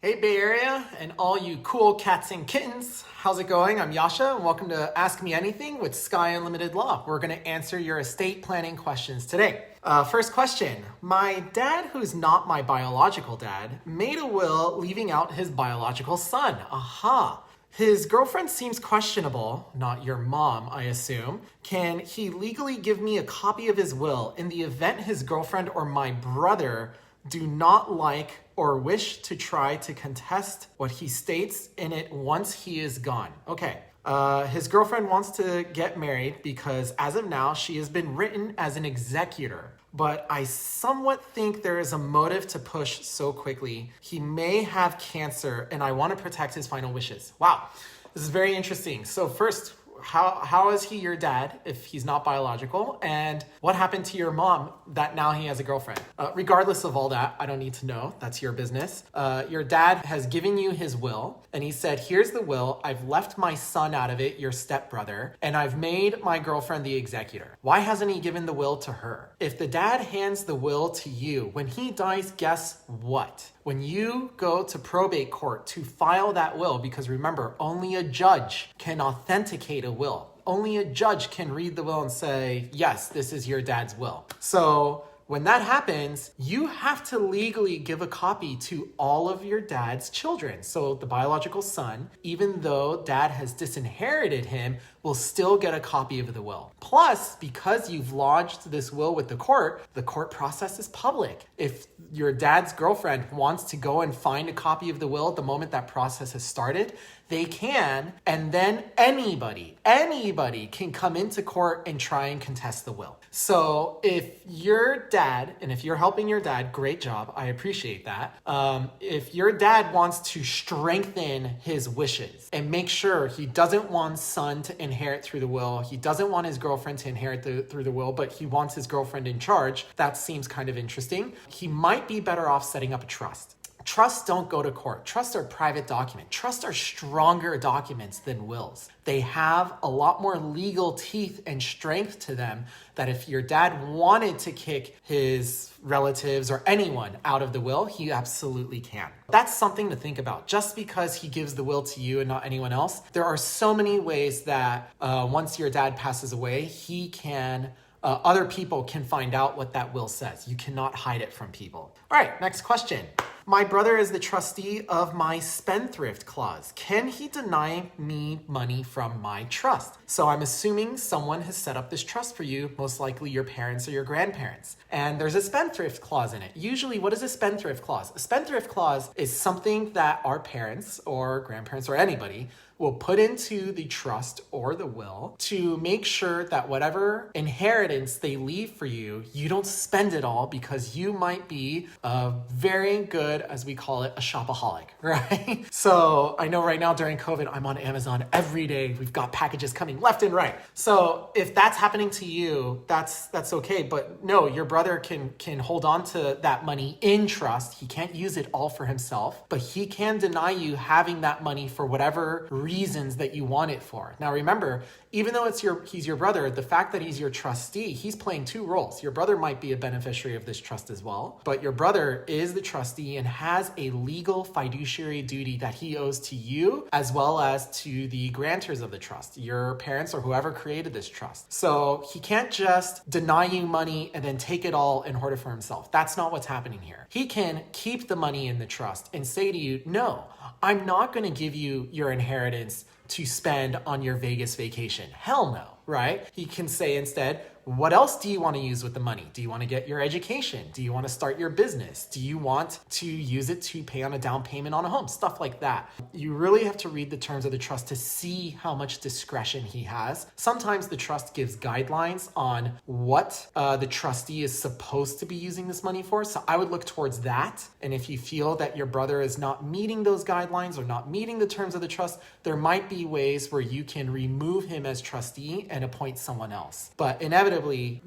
Hey Bay Area and all you cool cats and kittens. How's it going? I'm Yaasha and welcome to Ask Me Anything with Sky Unlimited Law. We're going to answer your estate planning questions today. First question. My dad, who's not my biological dad, made a will leaving out his biological son. Aha. His girlfriend seems questionable, not your mom, I assume. Can he legally give me a copy of his will in the event his girlfriend or my brother do not like or wish to try to contest what he states in it once he is gone? Okay. His girlfriend wants to get married because as of now, she has been written as an executor. But I somewhat think there is a motive to push so quickly. He may have cancer and I want to protect his final wishes. Wow, this is very interesting. So first, how is he your dad if he's not biological? And what happened to your mom that now he has a girlfriend? Regardless of all that, I don't need to know. That's your business. Your dad has given you his will and he said, here's the will. I've left my son out of it, your stepbrother, and I've made my girlfriend the executor. Why hasn't he given the will to her? If the dad hands the will to you, when he dies, guess what? When you go to probate court to file that will, because remember, only a judge can authenticate a will. Only a judge can read the will and say, yes, this is your dad's will. So when that happens, you have to legally give a copy to all of your dad's children. So the biological son, even though dad has disinherited him, will still get a copy of the will. Plus, because you've lodged this will with the court process is public. If your dad's girlfriend wants to go and find a copy of the will the moment that process has started, they can, and then anybody can come into court and try and contest the will. So if your dad, and if you're helping your dad, great job, I appreciate that. If your dad wants to strengthen his wishes and make sure he doesn't want son to inherit through the will, he doesn't want his girlfriend to inherit through the will, but he wants his girlfriend in charge, that seems kind of interesting. He might be better off setting up a trust. Trusts don't go to court. Trusts are private documents. Trusts are stronger documents than wills. They have a lot more legal teeth and strength to them that if your dad wanted to kick his relatives or anyone out of the will, he absolutely can. That's something to think about. Just because he gives the will to you and not anyone else, there are so many ways that once your dad passes away, he can other people can find out what that will says. You cannot hide it from people. All right, next question. My brother is the trustee of my spendthrift clause. Can he deny me money from my trust? So I'm assuming someone has set up this trust for you, most likely your parents or your grandparents. And there's a spendthrift clause in it. Usually, what is a spendthrift clause? A spendthrift clause is something that our parents or grandparents or anybody will put into the trust or the will to make sure that whatever inheritance they leave for you, you don't spend it all because you might be a very good, as we call it, a shopaholic, right? So I know right now during COVID, I'm on Amazon every day. We've got packages coming left and right. So if that's happening to you, that's okay. But no, your brother can hold on to that money in trust. He can't use it all for himself, but he can deny you having that money for whatever reasons that you want it for. Now remember, even though he's your brother, the fact that he's your trustee, he's playing two roles. Your brother might be a beneficiary of this trust as well, but your brother is the trustee and has a legal fiduciary duty that he owes to you as well as to the grantors of the trust, your parents or whoever created this trust. So he can't just deny you money and then take it all and hoard it for himself. That's not what's happening here. He can keep the money in the trust and say to you, no, I'm not going to give you your inheritance to spend on your Vegas vacation. Hell no, right? He can say instead, what else do you want to use with the money? Do you want to get your education? Do you want to start your business? Do you want to use it to pay on a down payment on a home? Stuff like that. You really have to read the terms of the trust to see how much discretion he has. Sometimes the trust gives guidelines on what the trustee is supposed to be using this money for. So I would look towards that. And if you feel that your brother is not meeting those guidelines or not meeting the terms of the trust, there might be ways where you can remove him as trustee and appoint someone else. But inevitably,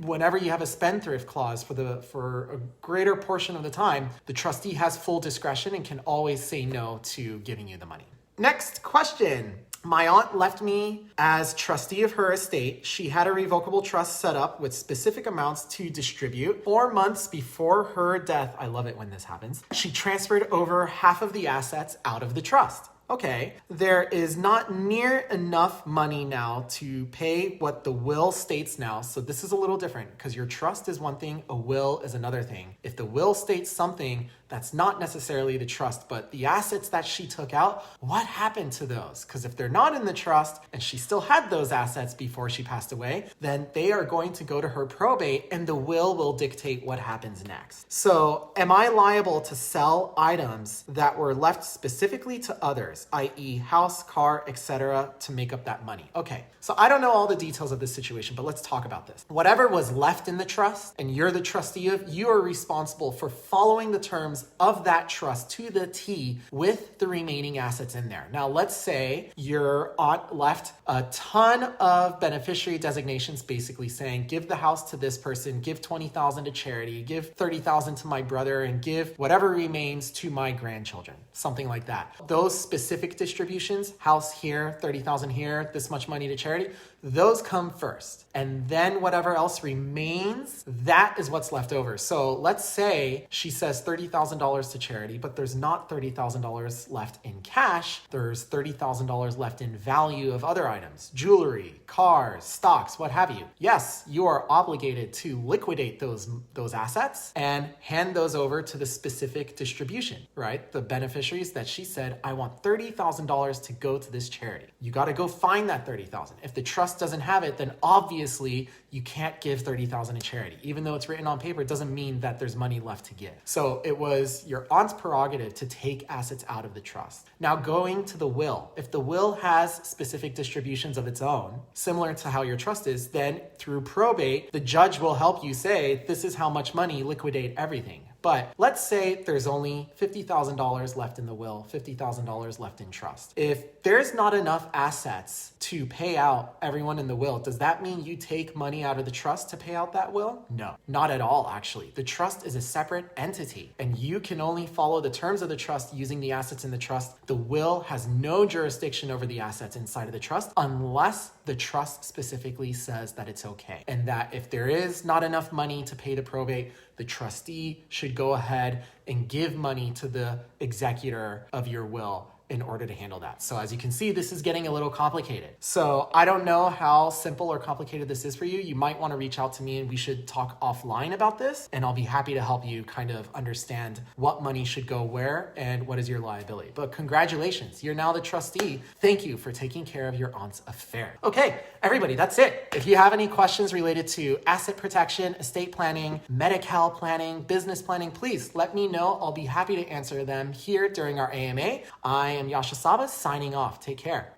whenever you have a spendthrift clause for a greater portion of the time, the trustee has full discretion and can always say no to giving you the money. Next question. My aunt left me as trustee of her estate. She had a revocable trust set up with specific amounts to distribute. 4 months before her death, I love it when this happens, she transferred over half of the assets out of the trust. Okay, there is not near enough money now to pay what the will states now. So this is a little different because your trust is one thing, a will is another thing. If the will states something, that's not necessarily the trust, but the assets that she took out, what happened to those? Because if they're not in the trust and she still had those assets before she passed away, then they are going to go to her probate and the will dictate what happens next. So am I liable to sell items that were left specifically to others, i.e. house, car, etc., to make up that money? Okay, so I don't know all the details of this situation, but let's talk about this. Whatever was left in the trust and you're the trustee of, you are responsible for following the terms of that trust to the T with the remaining assets in there. Now, let's say your aunt left a ton of beneficiary designations, basically saying, give the house to this person, give $20,000 to charity, give $30,000 to my brother, and give whatever remains to my grandchildren, something like that. Those specific distributions, house here, $30,000 here, this much money to charity, those come first. And then whatever else remains, that is what's left over. So let's say she says $30,000 to charity, but there's not $30,000 left in cash. There's $30,000 left in value of other items, jewelry, cars, stocks, what have you. Yes, you are obligated to liquidate those assets and hand those over to the specific distribution, right? The beneficiaries that she said, I want $30,000 to go to this charity. You got to go find that $30,000. If the trust doesn't have it, then obviously you can't give $30,000 in charity. Even though it's written on paper, it doesn't mean that there's money left to give. So it was your aunt's prerogative to take assets out of the trust. Now going to the will. If the will has specific distributions of its own, similar to how your trust is, then through probate, the judge will help you say, this is how much money, liquidate everything. But let's say there's only $50,000 left in the will, $50,000 left in trust. If there's not enough assets to pay out everyone in the will, does that mean you take money out of the trust to pay out that will? No, not at all, actually. The trust is a separate entity, and you can only follow the terms of the trust using the assets in the trust. The will has no jurisdiction over the assets inside of the trust unless the trust specifically says that it's okay. And that if there is not enough money to pay the probate, the trustee should go ahead and give money to the executor of your will in order to handle that. So as you can see, this is getting a little complicated. So I don't know how simple or complicated this is for you. You might want to reach out to me and we should talk offline about this, and I'll be happy to help you kind of understand what money should go where and what is your liability. But congratulations, you're now the trustee. Thank you for taking care of your aunt's affair. Okay, everybody, that's it. If you have any questions related to asset protection, estate planning, Medi-Cal planning, business planning, please let me know. I'll be happy to answer them here during our AMA. I am Yaasha Sabba signing off. Take care.